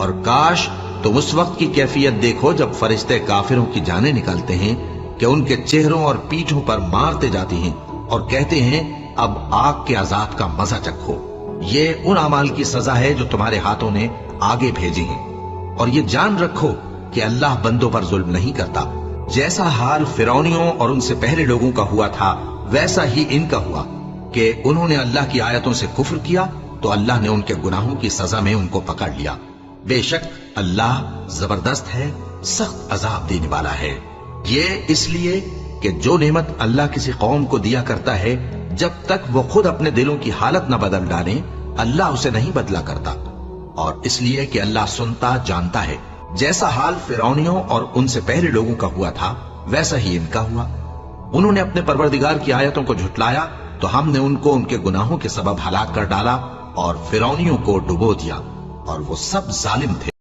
اور کاش تم اس وقت کی کیفیت دیکھو جب فرشتے کافروں کی جانیں نکالتے ہیں کہ ان کے چہروں اور پیٹھوں پر مارتے جاتے ہیں اور کہتے ہیں اب آگ کے عذاب کا مزہ چکھو۔ یہ ان اعمال کی سزا ہے جو تمہارے ہاتھوں نے آگے بھیجی ہیں، اور یہ جان رکھو کہ اللہ بندوں پر ظلم نہیں کرتا۔ جیسا حال فرعونیوں اور ان سے پہلے لوگوں کا ہوا تھا ویسا ہی ان کا ہوا کہ انہوں نے اللہ کی آیتوں سے کفر کیا تو اللہ نے ان کے گناہوں کی سزا میں ان کو پکڑ لیا۔ بے شک اللہ زبردست ہے، سخت عذاب دینے والا ہے۔ یہ اس لیے کہ جو نعمت اللہ کسی قوم کو دیا کرتا ہے جب تک وہ خود اپنے دلوں کی حالت نہ بدل ڈالیں اللہ اسے نہیں بدلا کرتا، اور اس لیے کہ اللہ سنتا جانتا ہے۔ جیسا حال فرعونیوں اور ان سے پہلے لوگوں کا ہوا تھا ویسا ہی ان کا ہوا۔ انہوں نے اپنے پروردگار کی آیتوں کو جھٹلایا تو ہم نے ان کو ان کے گناہوں کے سبب ہلاک کر ڈالا اور فرعونیوں کو ڈبو دیا، اور وہ سب ظالم تھے۔